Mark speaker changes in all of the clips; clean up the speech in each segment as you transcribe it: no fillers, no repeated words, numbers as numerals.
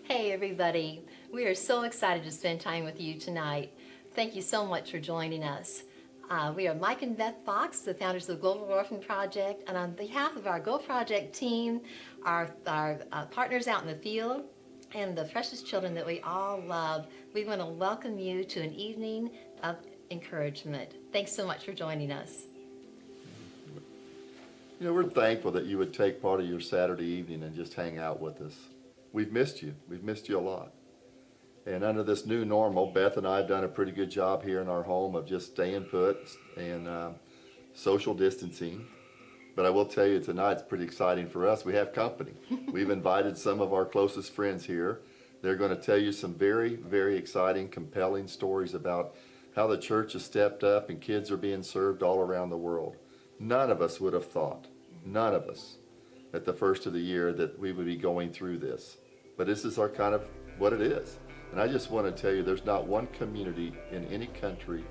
Speaker 1: Hey everybody, we are so excited to spend time with you tonight. Thank you so much for joining us. We are Mike and Beth Fox, the founders of the Global Orphan Project, and on behalf of our Go Project team, our partners out in the field, and the precious children that we all love, we want to welcome you to an evening of encouragement. Thanks so much for joining us.
Speaker 2: You know, we're thankful that you would take part of your Saturday evening and just hang out with us. We've missed you. We've missed you a lot. And under this new normal, Beth and I have done a pretty good job here in our home of just staying put and social distancing. But I will tell you, tonight it's pretty exciting for us. We have company. We've invited some of our closest friends here. They're going to tell you some very, very exciting, compelling stories about how the church has stepped up and kids are being served all around the world. None of us would have thought, none of us, at the first of the year that we would be going through this. But this is our kind of what it is. And I just want to tell you, there's not one community in any country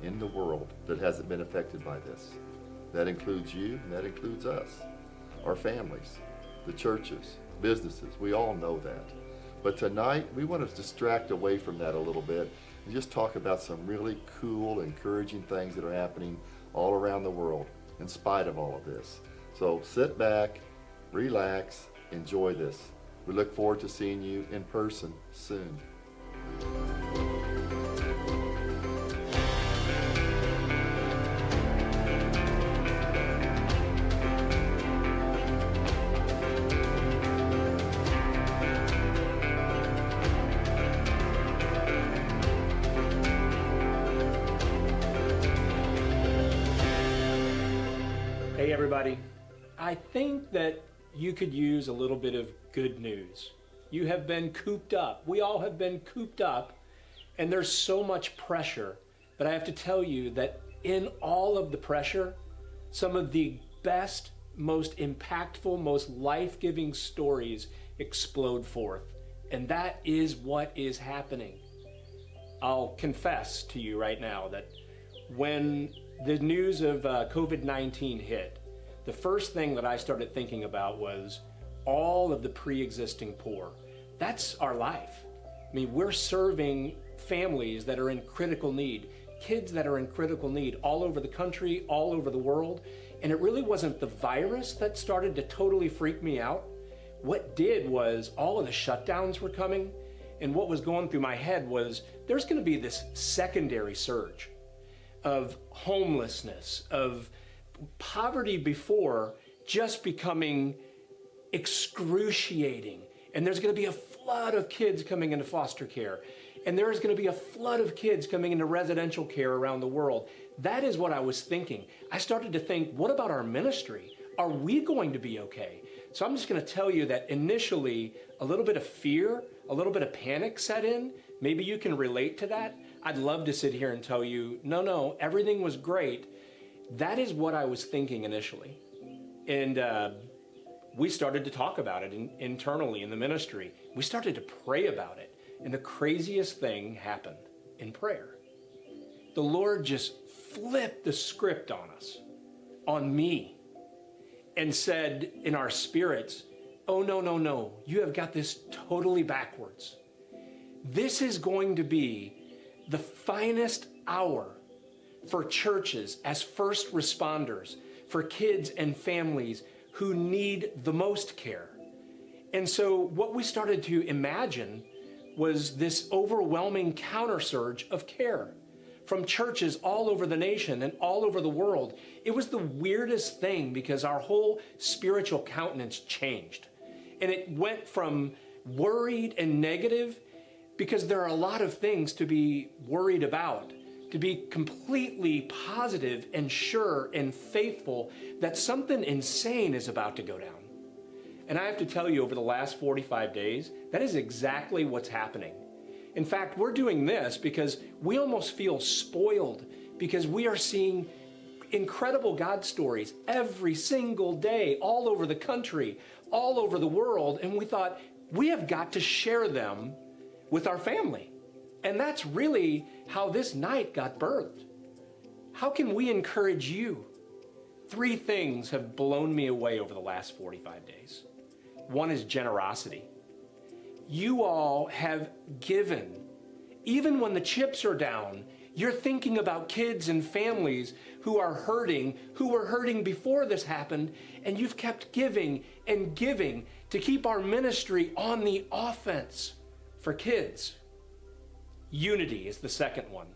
Speaker 2: in the world that hasn't been affected by this. That includes you, and that includes us, our families, the churches, businesses. We all know that. But tonight, we want to distract away from that a little bit and just talk about some really cool, encouraging things that are happening all around the world in spite of all of this. So sit back, relax, enjoy this. We look forward to seeing you in person soon.
Speaker 3: Hey everybody, I think that you could use a little bit of good news. You have been cooped up. We all have been cooped up, and there's so much pressure. But I have to tell you that in all of the pressure, some of the best, most impactful, most life-giving stories explode forth. And that is what is happening. I'll confess to you right now that when the news of COVID-19 hit, the first thing that I started thinking about was all of the pre-existing poor. That's our life. I mean, we're serving families that are in critical need, kids that are in critical need all over the country, all over the world. And it really wasn't the virus that started to totally freak me out. What did was all of the shutdowns were coming, and what was going through my head was there's going to be this secondary surge of homelessness, of poverty before just becoming excruciating. And there's going to be a flood of kids coming into foster care. And there's going to be a flood of kids coming into residential care around the world. That is what I was thinking. I started to think, what about our ministry? Are we going to be okay? So I'm just going to tell you that initially, a little bit of fear, a little bit of panic set in. Maybe you can relate to that. I'd love to sit here and tell you, no, everything was great. That is what I was thinking initially. And we started to talk about it internally in the ministry. We started to pray about it. And the craziest thing happened in prayer. The Lord just flipped the script on us, on me, and said in our spirits, oh, no, you have got this totally backwards. This is going to be the finest hour for churches as first responders, for kids and families who need the most care. And so what we started to imagine was this overwhelming countersurge of care from churches all over the nation and all over the world. It was the weirdest thing because our whole spiritual countenance changed. And it went from worried and negative, because there are a lot of things to be worried about, to be completely positive and sure and faithful that something insane is about to go down. And I have to tell you, over the last 45 days, that is exactly what's happening. In fact, we're doing this because we almost feel spoiled, because we are seeing incredible God stories every single day, all over the country, all over the world. And we thought, we have got to share them with our family. And that's really how this night got birthed. How can we encourage you? 3 things have blown me away over the last 45 days. One is generosity. You all have given. Even when the chips are down, you're thinking about kids and families who are hurting, who were hurting before this happened, and you've kept giving and giving to keep our ministry on the offense for kids. Unity is the second one.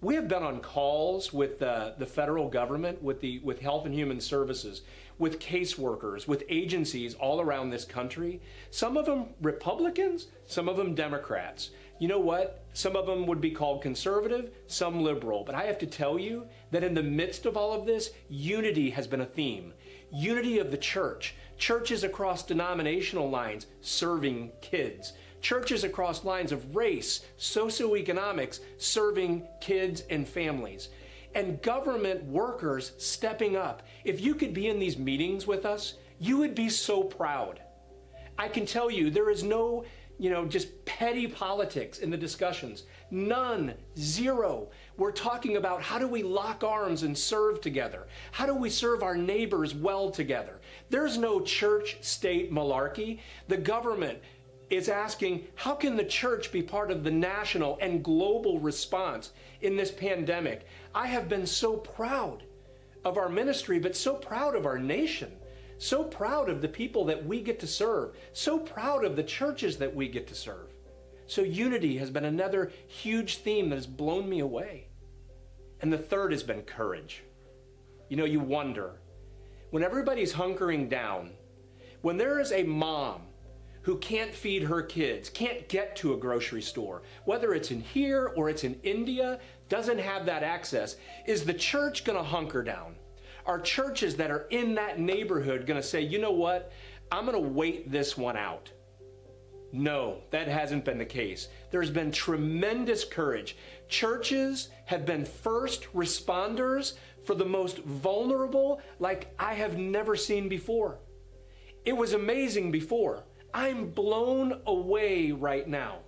Speaker 3: We have been on calls with the federal government, with Health and Human Services, with caseworkers, with agencies all around this country. Some of them Republicans, some of them Democrats. You know what? Some of them would be called conservative, some liberal. But I have to tell you that in the midst of all of this, unity has been a theme. Unity of the church. Churches across denominational lines serving kids. Churches across lines of race, socioeconomics, serving kids and families. And government workers stepping up. If you could be in these meetings with us, you would be so proud. I can tell you, there is no, just petty politics in the discussions. None, zero. We're talking about, how do we lock arms and serve together? How do we serve our neighbors well together? There's no church-state malarkey. The government is asking, how can the church be part of the national and global response in this pandemic? I have been so proud of our ministry, but so proud of our nation, so proud of the people that we get to serve, so proud of the churches that we get to serve. So unity has been another huge theme that has blown me away. And the third has been courage. You wonder, when everybody's hunkering down, when there is a mom who can't feed her kids, can't get to a grocery store, whether it's in here or it's in India, doesn't have that access, is the church going to hunker down? Are churches that are in that neighborhood going to say, you know what, I'm going to wait this one out? No, that hasn't been the case. There's been tremendous courage. Churches have been first responders for the most vulnerable like I have never seen before. It was amazing before. I'm blown away right now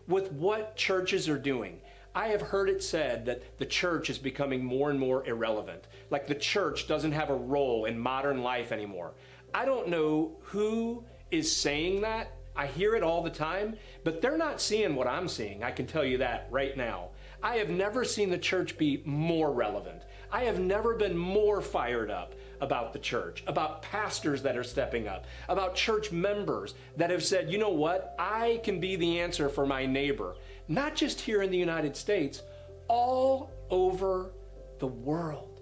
Speaker 3: with what churches are doing. I have heard it said that the church is becoming more and more irrelevant, like the church doesn't have a role in modern life anymore. I don't know who is saying that. I hear it all the time, but they're not seeing what I'm seeing. I can tell you that right now. I have never seen the church be more relevant. I have never been more fired up about the church, about pastors that are stepping up, about church members that have said, you know what, I can be the answer for my neighbor, not just here in the United States, all over the world.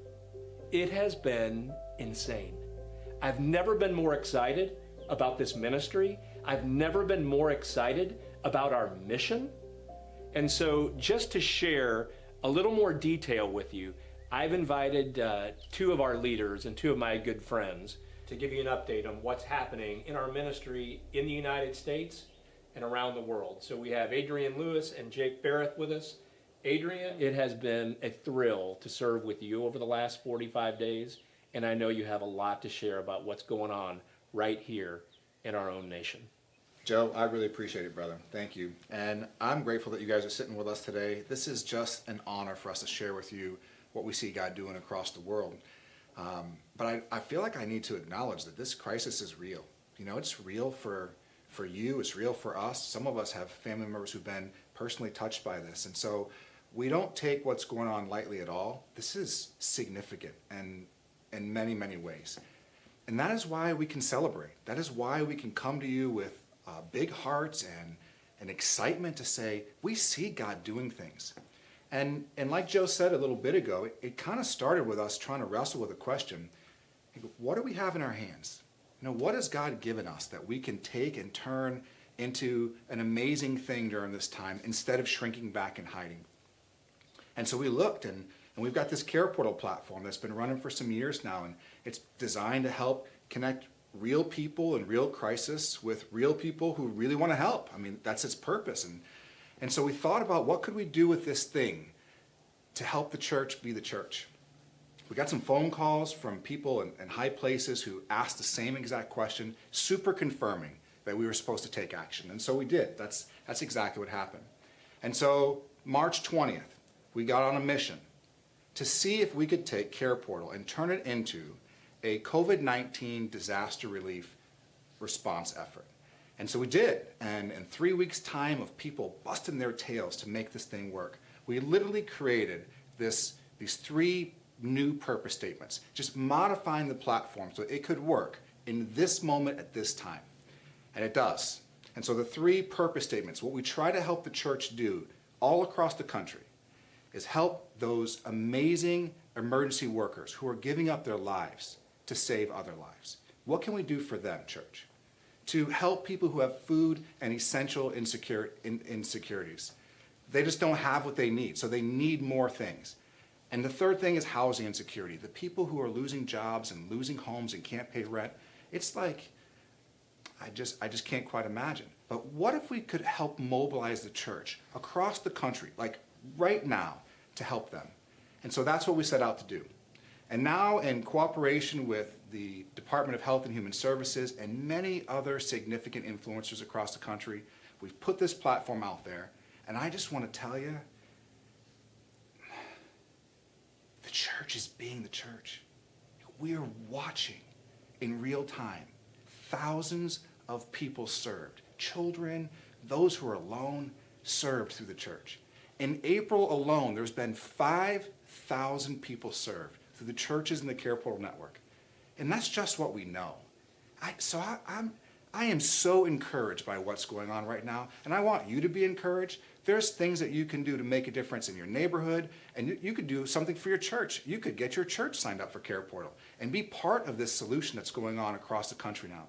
Speaker 3: It has been insane. I've never been more excited about this ministry. I've never been more excited about our mission. And so just to share a little more detail with you, I've invited 2 of our leaders and 2 of my good friends to give you an update on what's happening in our ministry in the United States and around the world. So we have Adrian Lewis and Jake Barrett with us. Adrian, it has been a thrill to serve with you over the last 45 days, and I know you have a lot to share about what's going on right here in our own nation.
Speaker 4: Joe, I really appreciate it, brother. Thank you. And I'm grateful that you guys are sitting with us today. This is just an honor for us to share with you what we see God doing across the world. But I feel like I need to acknowledge that this crisis is real. It's real for you. It's real for us. Some of us have family members who've been personally touched by this. And so we don't take what's going on lightly at all. This is significant. And in many, many ways. And that is why we can celebrate. That is why we can come to you with big hearts and an excitement to say, we see God doing things. And like Joe said a little bit ago, it kind of started with us trying to wrestle with a question. What do we have in our hands? What has God given us that we can take and turn into an amazing thing during this time instead of shrinking back and hiding? And so we looked, and we've got this Care Portal platform that's been running for some years now, and it's designed to help connect real people in real crisis with real people who really want to help. I mean, that's its purpose. And so we thought about what could we do with this thing to help the church be the church. We got some phone calls from people in high places who asked the same exact question, super confirming that we were supposed to take action. And so we did. That's exactly what happened. And so March 20th, we got on a mission to see if we could take Care Portal and turn it into a COVID-19 disaster relief response effort. And so we did. And in 3 weeks' time of people busting their tails to make this thing work, we literally created these 3 new purpose statements, just modifying the platform so it could work in this moment at this time. And it does. And so the 3 purpose statements, what we try to help the church do all across the country is help those amazing emergency workers who are giving up their lives to save other lives. What can we do for them, church? To help people who have food and essential insecurities. They just don't have what they need, so they need more things. And the third thing is housing insecurity. The people who are losing jobs and losing homes and can't pay rent, it's like, I just can't quite imagine. But what if we could help mobilize the church across the country, like right now, to help them? And so that's what we set out to do. And now, in cooperation with the Department of Health and Human Services and many other significant influencers across the country, we've put this platform out there. And I just want to tell you, the church is being the church. We are watching in real time thousands of people served, children, those who are alone, served through the church. In April alone, there's been 5,000 people served through the churches in the Care Portal Network. And that's just what we know. I am so encouraged by what's going on right now, and I want you to be encouraged. There's things that you can do to make a difference in your neighborhood, and you could do something for your church. You could get your church signed up for Care Portal and be part of this solution that's going on across the country now.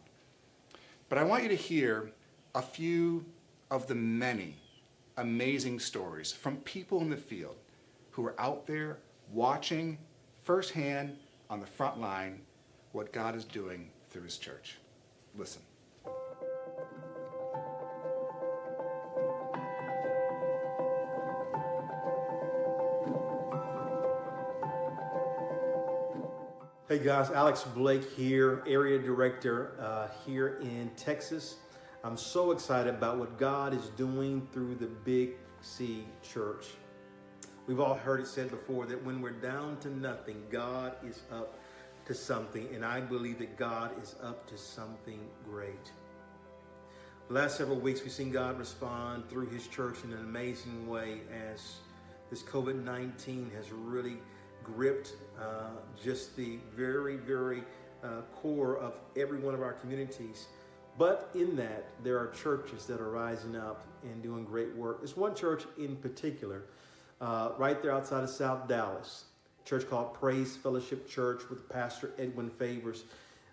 Speaker 4: But I want you to hear a few of the many amazing stories from people in the field who are out there watching firsthand on the front line what God is doing through his church. Listen.
Speaker 5: Hey guys, Alex Blake here, Area Director here in Texas. I'm so excited about what God is doing through the Big C Church. We've all heard it said before that when we're down to nothing, God is up to something, and I believe that God is up to something great. The last several weeks, we've seen God respond through his church in an amazing way as this COVID-19 has really gripped just the very, very core of every one of our communities. But in that, there are churches that are rising up and doing great work. There's one church in particular, right there outside of South Dallas, a church called Praise Fellowship Church with Pastor Edwin Favors.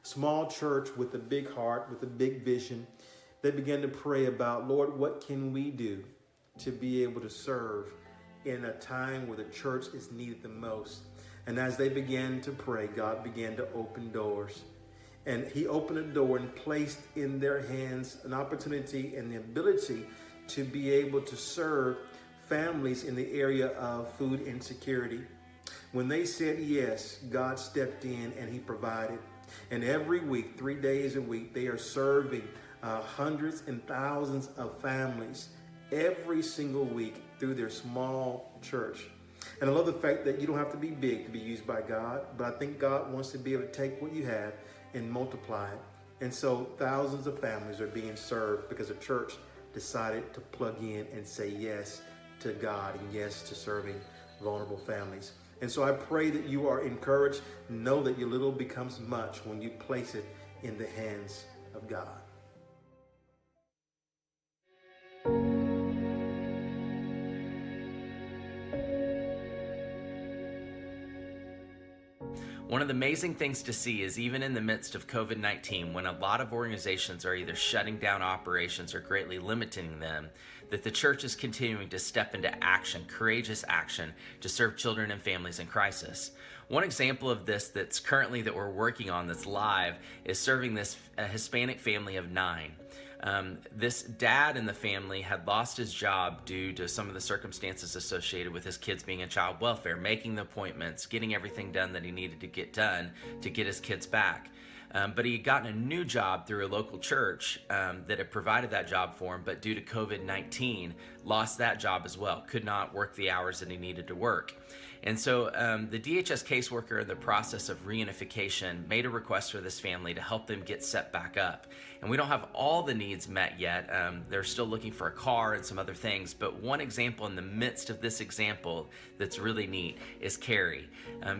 Speaker 5: Small church with a big heart, with a big vision. They began to pray about, Lord, what can we do to be able to serve in a time where the church is needed the most? And as they began to pray, God began to open doors. And he opened a door and placed in their hands an opportunity and the ability to be able to serve families in the area of food insecurity. When they said yes, God stepped in and he provided. And every week, 3 days a week, they are serving hundreds and thousands of families every single week through their small church. And I love the fact that you don't have to be big to be used by God, but I think God wants to be able to take what you have and multiply it. And so thousands of families are being served because the church decided to plug in and say yes to God and yes to serving vulnerable families. And so I pray that you are encouraged. Know that your little becomes much when you place it in the hands of God.
Speaker 6: One of the amazing things to see is even in the midst of COVID-19, when a lot of organizations are either shutting down operations or greatly limiting them, that the church is continuing to step into action, courageous action, to serve children and families in crisis. One example of this that we're working on that's live is serving this Hispanic family of 9. This dad in the family had lost his job due to some of the circumstances associated with his kids being in child welfare, making the appointments, getting everything done that he needed to get done to get his kids back. But he had gotten a new job through a local church that had provided that job for him, but due to COVID-19, lost that job as well, could not work the hours that he needed to work. And so the DHS caseworker in the process of reunification made a request for this family to help them get set back up. And we don't have all the needs met yet. They're still looking for a car and some other things. But one example in the midst of this example that's really neat is Carrie.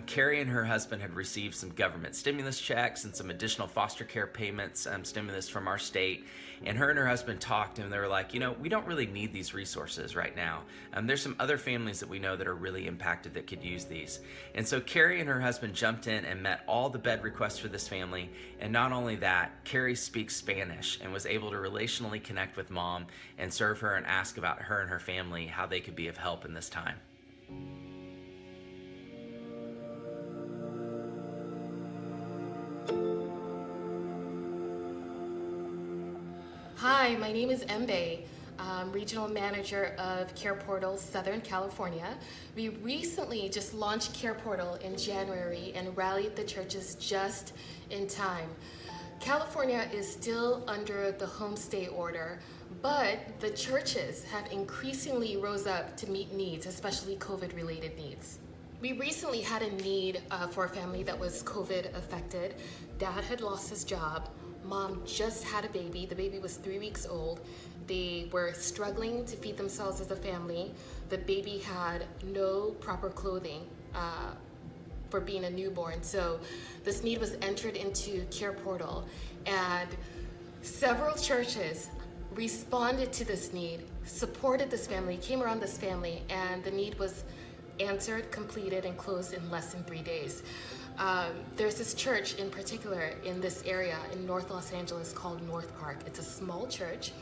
Speaker 6: Carrie and her husband had received some government stimulus checks and some additional foster care payments, stimulus from our state. And her and her husband talked, and they were like, we don't really need these resources right now. There's some other families that we know that are really impacted that could use these. And so Carrie and her husband jumped in and met all the bed requests for this family. And not only that, Carrie speaks Spanish and was able to relationally connect with mom and serve her and ask about her and her family, how they could be of help in this time.
Speaker 7: Hi, my name is Mbe. I'm Regional Manager of Care Portal Southern California. We recently just launched Care Portal in January and rallied the churches just in time. California is still under the homestay order, but the churches have increasingly rose up to meet needs, especially COVID-related needs. We recently had a need for a family that was COVID affected. Dad had lost his job. Mom just had a baby. The baby was 3 weeks old. They were struggling to feed themselves as a family. The baby had no proper clothing for being a newborn. So this need was entered into Care Portal, and several churches responded to this need, supported this family, came around this family, and the need was answered, completed, and closed in less than 3 days. There's this church in particular in this area in North Los Angeles called North Park. It's a small church.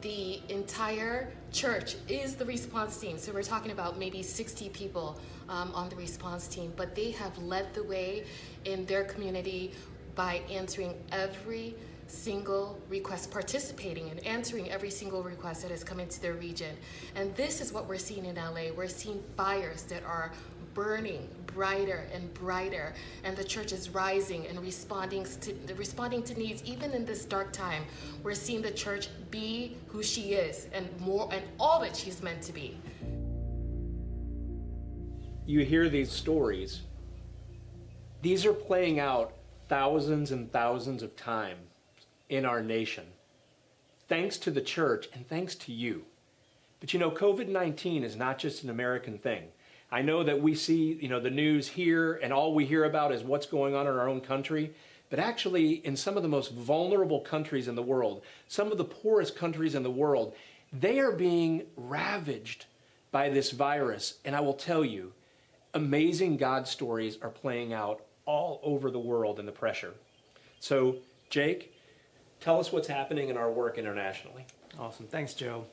Speaker 7: The entire church is the response team. So we're talking about maybe 60 people on the response team, but they have led the way in their community by answering every single request, participating and answering every single request that has come into their region. And this is what we're seeing in LA. We're seeing fires that are burning brighter and brighter, and the church is rising and responding to needs even in this dark time. We're seeing the church be who she is and more, and all that she's meant to be.
Speaker 3: You hear these stories. These are playing out thousands and thousands of times in our nation, thanks to the church and thanks to you. But COVID-19 is not just an American thing. I know that we see, the news here, and all we hear about is what's going on in our own country. But actually, in some of the most vulnerable countries in the world, some of the poorest countries in the world, they are being ravaged by this virus. And I will tell you, amazing God stories are playing out all over the world in the pressure. So, Jake, tell us what's happening in our work internationally.
Speaker 8: Awesome. Thanks, Joe.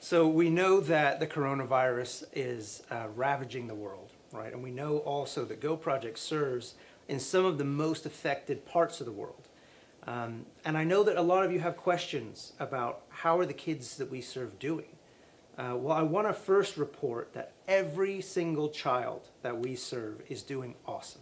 Speaker 8: So we know that the coronavirus is ravaging the world, right? And we know also that Go Project serves in some of the most affected parts of the world. And I know that a lot of you have questions about how are the kids that we serve doing? Well, I want to first report that every single child that we serve is doing awesome.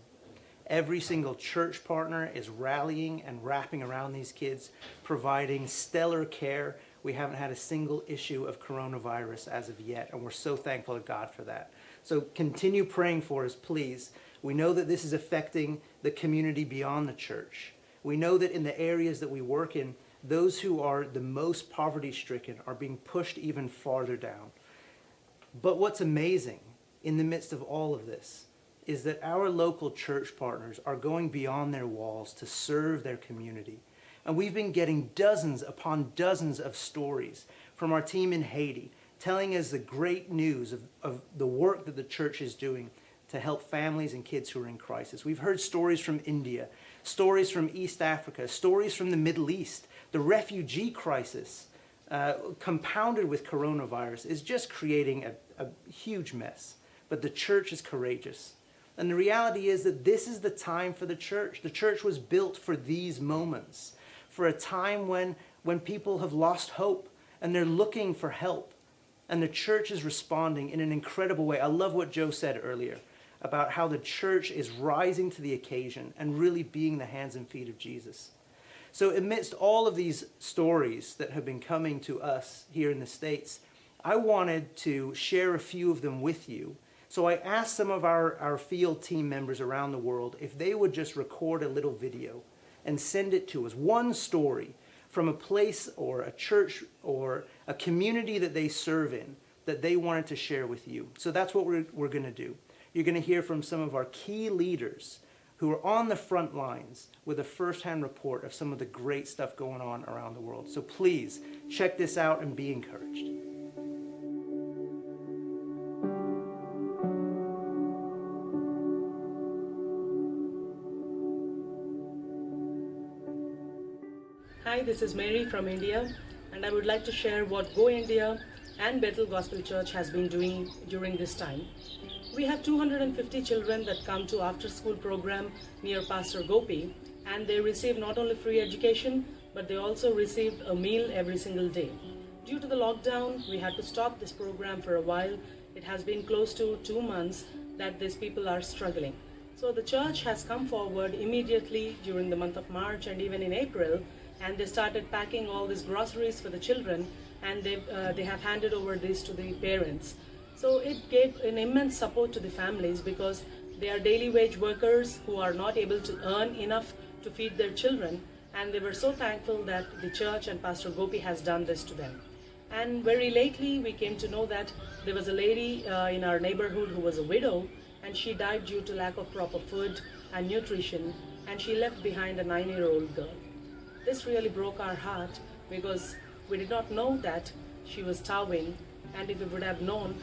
Speaker 8: Every single church partner is rallying and wrapping around these kids, providing stellar care. We haven't had a single issue of coronavirus as of yet, and we're so thankful to God for that. So continue praying for us, please. We know that this is affecting the community beyond the church. We know that in the areas that we work in, those who are the most poverty-stricken are being pushed even farther down. But what's amazing in the midst of all of this is that our local church partners are going beyond their walls to serve their community. And we've been getting dozens upon dozens of stories from our team in Haiti, telling us the great news of the work that the church is doing to help families and kids who are in crisis. We've heard stories from India, stories from East Africa, stories from the Middle East. The refugee crisis, compounded with coronavirus, is just creating a huge mess. But the church is courageous. And the reality is that this is the time for the church. The church was built for these moments, for a time when people have lost hope and they're looking for help. And the church is responding in an incredible way. I love what Joe said earlier about how the church is rising to the occasion and really being the hands and feet of Jesus. So amidst all of these stories that have been coming to us here in the States, I wanted to share a few of them with you. So I asked some of our field team members around the world if they would just record a little video and send it to us. One story from a place or a church or a community that they serve in that they wanted to share with you. So that's what we're going to do. You're going to hear from some of our key leaders who are on the front lines with a first-hand report of some of the great stuff going on around the world. So please check this out and be encouraged.
Speaker 9: Hi, this is Mary from India, and I would like to share what Go India and Bethel Gospel Church has been doing during this time. We have 250 children that come to after-school program near Pastor Gopi, and they receive not only free education, but they also receive a meal every single day. Due to the lockdown, we had to stop this program for a while. It has been close to 2 months that these people are struggling. So the church has come forward immediately during the month of March and even in April, and they started packing all these groceries for the children, and they have handed over this to the parents. So it gave an immense support to the families because they are daily wage workers who are not able to earn enough to feed their children, and they were so thankful that the church and Pastor Gopi has done this to them. And very lately we came to know that there was a lady in our neighborhood who was a widow, and she died due to lack of proper food and nutrition, and she left behind a 9-year-old girl. This really broke our heart because we did not know that she was starving, and if we would have known,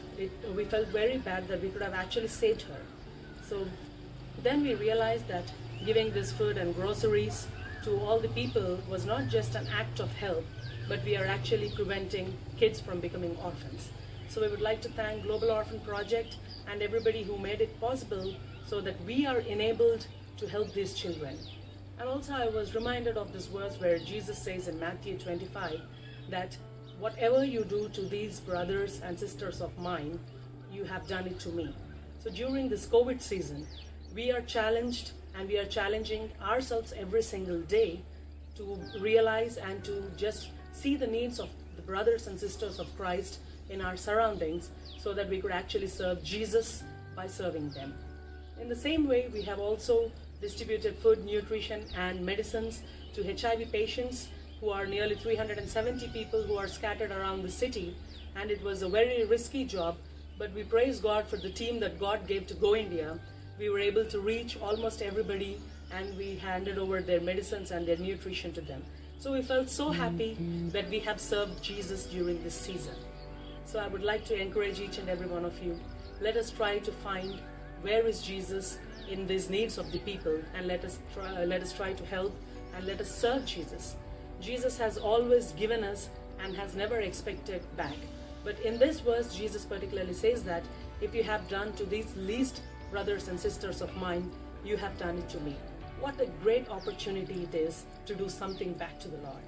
Speaker 9: we felt very bad that we could have actually saved her. So then we realized that giving this food and groceries to all the people was not just an act of help, but we are actually preventing kids from becoming orphans. So we would like to thank Global Orphan Project and everybody who made it possible so that we are enabled to help these children. And also I was reminded of this verse where Jesus says in Matthew 25 that whatever you do to these brothers and sisters of mine, you have done it to me. So during this COVID season, we are challenged and we are challenging ourselves every single day to realize and to just see the needs of the brothers and sisters of Christ in our surroundings so that we could actually serve Jesus by serving them. In the same way, we have also distributed food, nutrition, and medicines to HIV patients who are nearly 370 people who are scattered around the city. And it was a very risky job, but we praise God for the team that God gave to Go India. We were able to reach almost everybody, and we handed over their medicines and their nutrition to them. So we felt so happy that we have served Jesus during this season. So I would like to encourage each and every one of you, let us try to find where is Jesus in these needs of the people, and let us try to help and let us serve Jesus. Jesus has always given us and has never expected back. But in this verse, Jesus particularly says that if you have done to these least brothers and sisters of mine, you have done it to me. What a great opportunity it is to do something back to the Lord.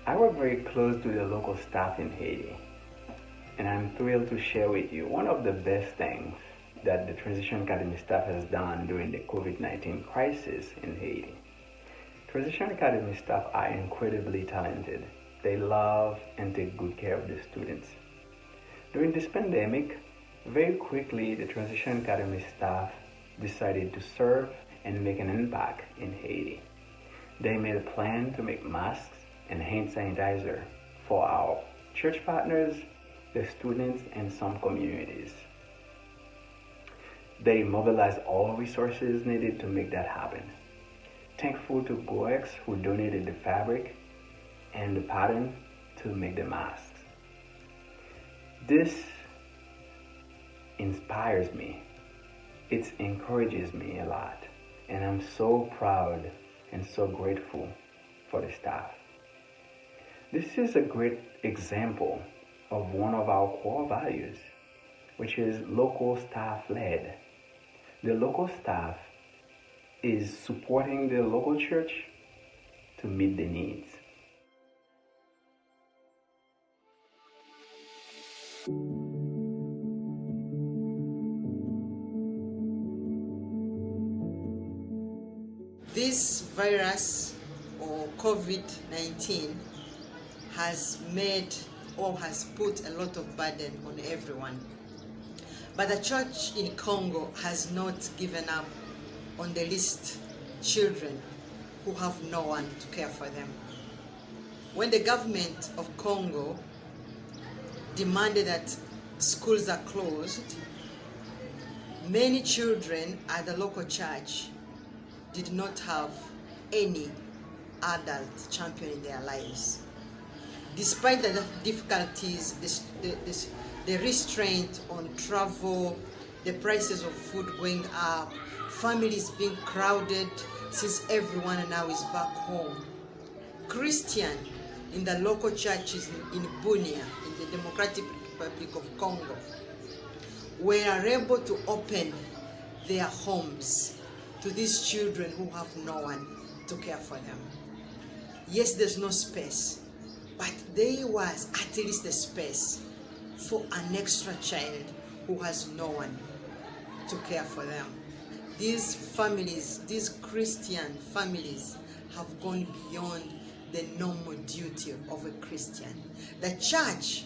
Speaker 10: I work very close to the local staff in Haiti, and I'm thrilled to share with you one of the best things that the Transition Academy staff has done during the COVID-19 crisis in Haiti. Transition Academy staff are incredibly talented. They love and take good care of the students. During this pandemic, very quickly the Transition Academy staff decided to serve and make an impact in Haiti. They made a plan to make masks and hand sanitizer for our church partners, the students, and some communities. They mobilized all resources needed to make that happen. Thankful to Goex, who donated the fabric and the pattern to make the masks. This inspires me. It encourages me a lot. And I'm so proud and so grateful for the staff. This is a great example of one of our core values, which is local staff led. The local staff is supporting the local church to meet the needs.
Speaker 11: This virus or COVID-19 has made or has put a lot of burden on everyone. But the church in Congo has not given up on the least children who have no one to care for them. When the government of Congo demanded that schools are closed, many children at the local church did not have any adult champion in their lives. Despite the difficulties, the restraint on travel, the prices of food going up, families being crowded since everyone now is back home, Christian in the local churches in Bunia, in the Democratic Republic of Congo, were able to open their homes to these children who have no one to care for them. Yes, there's no space, but there was at least a space for an extra child who has no one to care for them. These families, these Christian families, have gone beyond the normal duty of a Christian. The church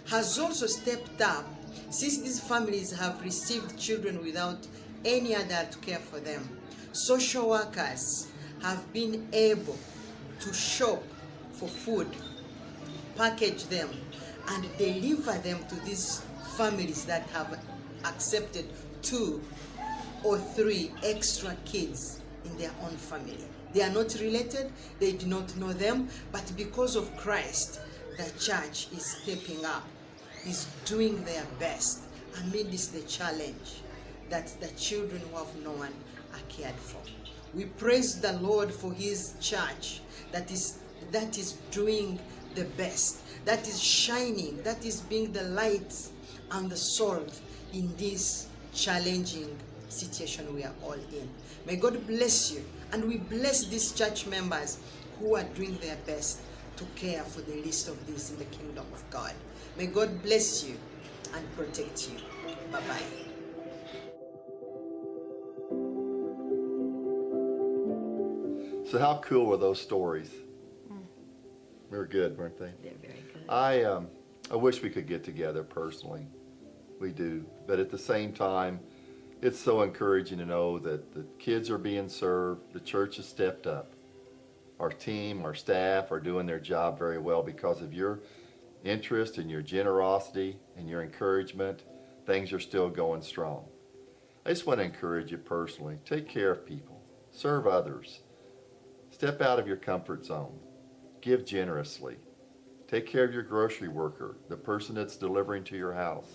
Speaker 11: has also stepped up since these families have received children without any adult to care for them. Social workers have been able to shop for food, package them, and deliver them to these families that have accepted 2 or 3 extra kids in their own family. They are not related, they do not know them, but because of Christ, the church is stepping up, is doing their best amidst the challenge that the children who have no one are cared for. We praise the Lord for his church that is doing the best, that is shining, that is being the light and the salt in this challenging situation we are all in. May God bless you, and we bless these church members who are doing their best to care for the least of these in the kingdom of God. May God bless you and protect you. Bye-bye.
Speaker 2: So how cool were those stories? They were good, weren't they?
Speaker 1: They're very good.
Speaker 2: I wish we could get together personally. We do. But at the same time, it's so encouraging to know that the kids are being served, the church has stepped up. Our team, our staff are doing their job very well because of your interest and your generosity and your encouragement. Things are still going strong. I just want to encourage you personally. Take care of people. Serve others. Step out of your comfort zone. Give generously. Take care of your grocery worker, the person that's delivering to your house.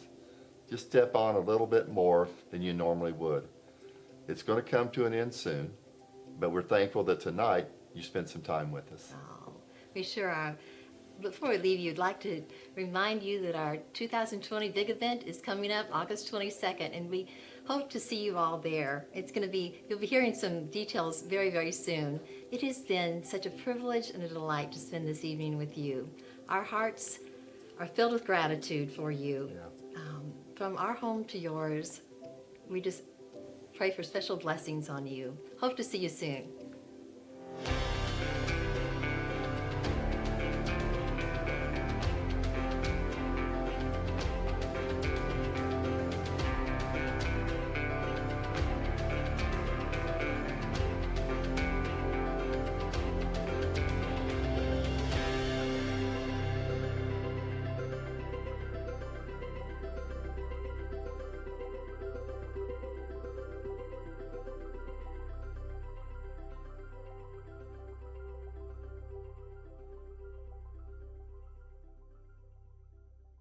Speaker 2: Just step on a little bit more than you normally would. It's going to come to an end soon, but we're thankful that tonight you spent some time with us.
Speaker 1: Oh, we sure are. Before we leave you, I'd like to remind you that our 2020 big event is coming up August 22nd, and we hope to see you all there. You'll be hearing some details very, very soon. It has been such a privilege and a delight to spend this evening with you. Our hearts are filled with gratitude for you.
Speaker 2: Yeah.
Speaker 1: From our home to yours, we just pray for special blessings on you. Hope to see you soon.